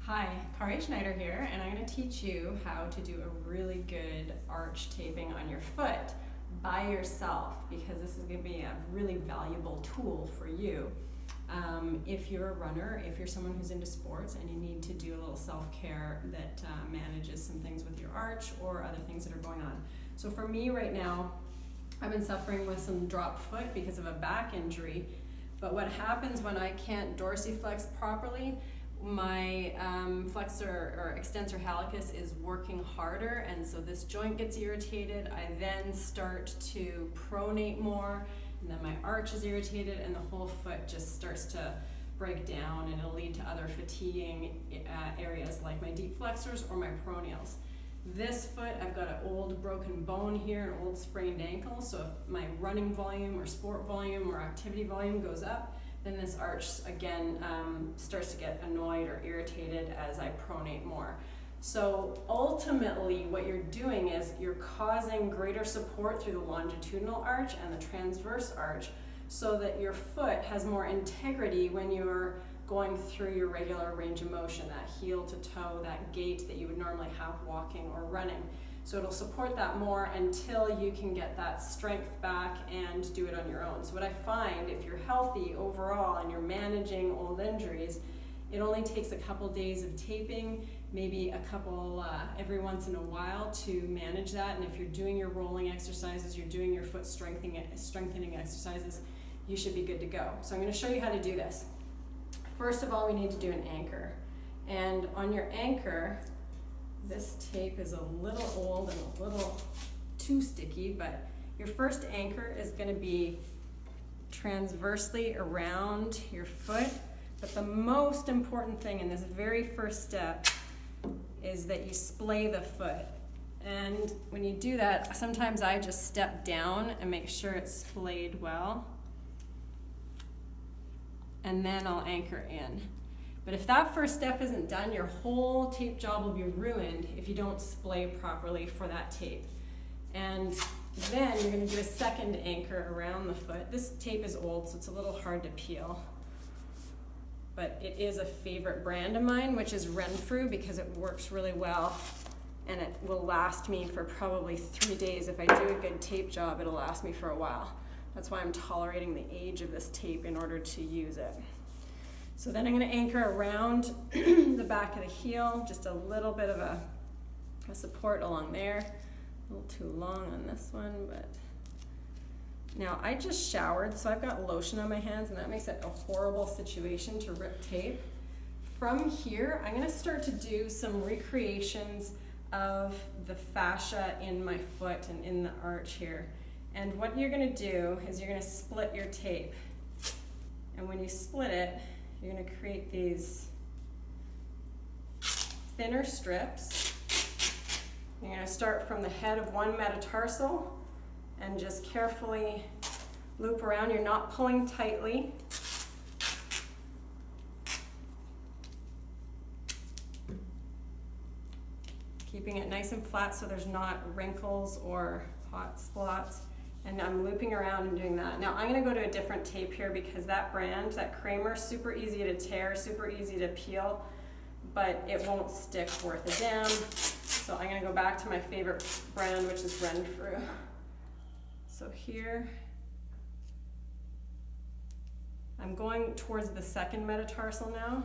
Hi, Kari Schneider here, and I'm going to teach you how to do a really good arch taping on your foot by yourself, because this is going to be a really valuable tool for you. If you're a runner, if you're someone who's into sports and you need to do a little self-care that manages some things with your arch or other things that are going on. So for me right now, I've been suffering with some drop foot because of a back injury, but what happens when I can't dorsiflex properly, my flexor or extensor hallucis is working harder, and so this joint gets irritated. I then start to pronate more, and then my arch is irritated, and the whole foot just starts to break down, and it'll lead to other fatiguing areas like my deep flexors or my peroneals. This foot, I've got an old broken bone here, an old sprained ankle, so if my running volume or sport volume or activity volume goes up, then this arch again starts to get annoyed or irritated as I pronate more. So ultimately what you're doing is you're causing greater support through the longitudinal arch and the transverse arch so that your foot has more integrity when you're going through your regular range of motion, that heel to toe, that gait that you would normally have walking or running. So it'll support that more until you can get that strength back and do it on your own. So what I find, if you're healthy overall and you're managing old injuries, it only takes a couple days of taping, maybe a couple every once in a while to manage that. And if you're doing your rolling exercises, you're doing your foot strengthening exercises, you should be good to go. So I'm going to show you how to do this. First of all, we need to do an anchor. And on your anchor, this tape is a little old and a little too sticky, but your first anchor is going to be transversely around your foot. But the most important thing in this very first step is that you splay the foot. And when you do that, sometimes I just step down and make sure it's splayed well. And then I'll anchor in. But if that first step isn't done, your whole tape job will be ruined if you don't splay properly for that tape. And then you're going to do a second anchor around the foot. This tape is old, so it's a little hard to peel. But it is a favorite brand of mine, which is Renfrew, because it works really well. And it will last me for probably 3 days. If I do a good tape job, it'll last me for a while. That's why I'm tolerating the age of this tape in order to use it. So then I'm going to anchor around the back of the heel, just a little bit of a support along there. A little too long on this one, but now I just showered, so I've got lotion on my hands, and that makes it a horrible situation to rip tape. From here, I'm going to start to do some recreations of the fascia in my foot and in the arch here. And what you're going to do is you're going to split your tape. And when you split it, you're going to create these thinner strips. You're going to start from the head of one metatarsal and just carefully loop around. You're not pulling tightly. Keeping it nice and flat so there's not wrinkles or hot spots. And I'm looping around and doing that. Now I'm going to go to a different tape here because that brand, that Kramer, super easy to tear, super easy to peel, but it won't stick worth a damn. So I'm going to go back to my favorite brand, which is Renfrew. So here, I'm going towards the second metatarsal now,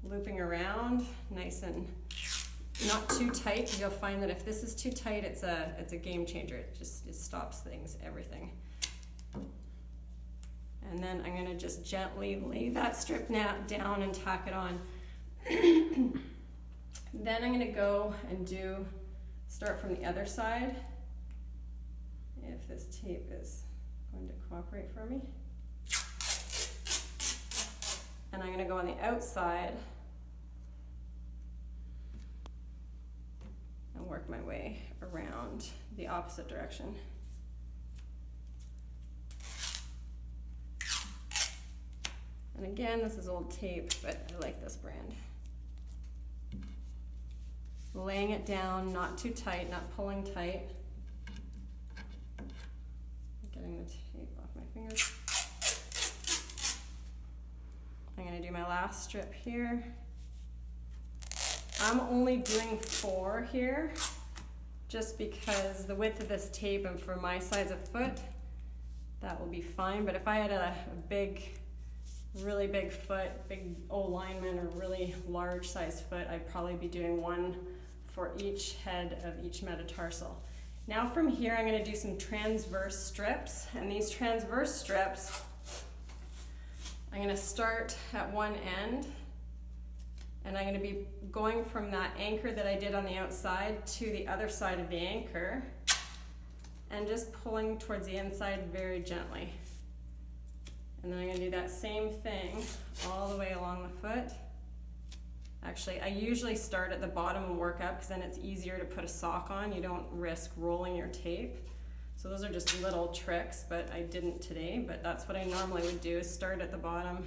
looping around, nice and not too tight, because you'll find that if this is too tight, it's a game changer. It stops things, everything. And then I'm going to just gently lay that strip down and tack it on. Then I'm going to go and start from the other side, if this tape is going to cooperate for me. And I'm going to go on the outside and work my way around the opposite direction. And again, this is old tape, but I like this brand. Laying it down, not too tight, not pulling tight. Getting the tape off my fingers. I'm going to do my last strip here. I'm only doing 4 here just because the width of this tape and for my size of foot, that will be fine. But if I had a really big foot, big O lineman or really large size foot, I'd probably be doing 1 for each head of each metatarsal. Now from here, I'm going to do some transverse strips, and these transverse strips, I'm going to start at one end, and I'm going to be going from that anchor that I did on the outside to the other side of the anchor, and just pulling towards the inside very gently. And then I'm going to do that same thing all the way along the foot. Actually, I usually start at the bottom and work up because then it's easier to put a sock on. You don't risk rolling your tape. So those are just little tricks, but I didn't today. But that's what I normally would do, is start at the bottom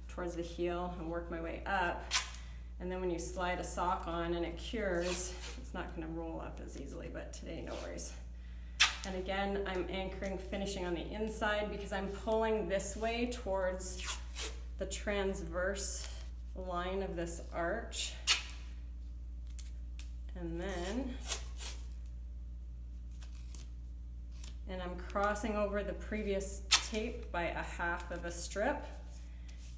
towards the heel and work my way up. And then when you slide a sock on and it cures, it's not going to roll up as easily, but today, no worries. And again, I'm anchoring, finishing on the inside because I'm pulling this way towards the transverse line of this arch. And I'm crossing over the previous tape by a half of a strip.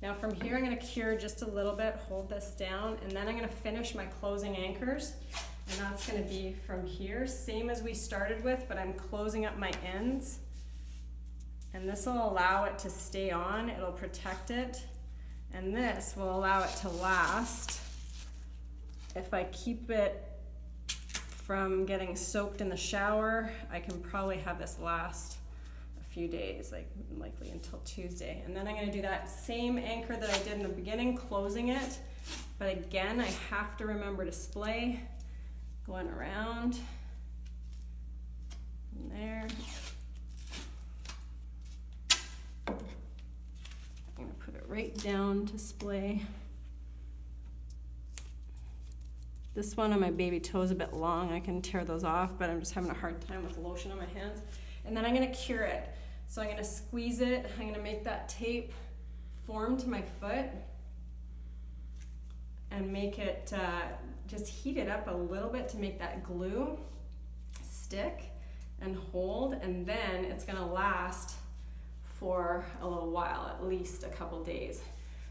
Now from here, I'm going to cure just a little bit, hold this down, and then I'm going to finish my closing anchors. And that's going to be from here, same as we started with, but I'm closing up my ends. And this will allow it to stay on, it'll protect it. And this will allow it to last. If I keep it from getting soaked in the shower, I can probably have this last a few days, like likely until Tuesday. And then I'm going to do that same anchor that I did in the beginning, closing it. But again, I have to remember to splay, going around, and there. I'm going to put it right down to splay. This one on my baby toe is a bit long. I can tear those off, but I'm just having a hard time with lotion on my hands. And then I'm going to cure it. So I'm going to squeeze it. I'm going to make that tape form to my foot and make it, just heat it up a little bit to make that glue stick and hold. And then it's going to last for a little while, at least a couple days.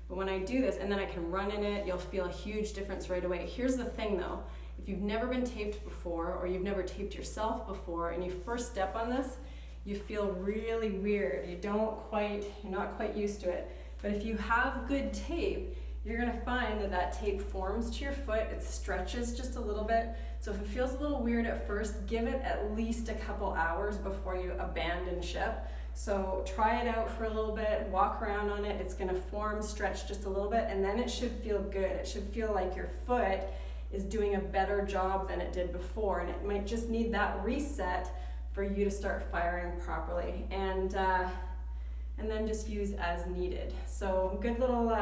But when I do this, and then I can run in it, you'll feel a huge difference right away. Here's the thing though, if you've never been taped before, or you've never taped yourself before, and you first step on this, you feel really weird. You're not quite used to it. But if you have good tape, you're gonna find that that tape forms to your foot, it stretches just a little bit. So if it feels a little weird at first, give it at least a couple hours before you abandon ship. So try it out for a little bit, walk around on it, it's gonna form, stretch just a little bit, and then it should feel good. It should feel like your foot is doing a better job than it did before, and it might just need that reset for you to start firing properly. And then just use as needed. So good little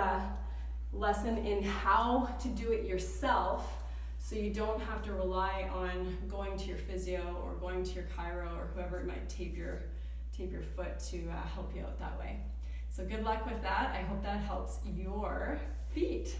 lesson in how to do it yourself so you don't have to rely on going to your physio or going to your chiro or whoever might tape your foot to help you out that way. So good luck with that. I hope that helps your feet.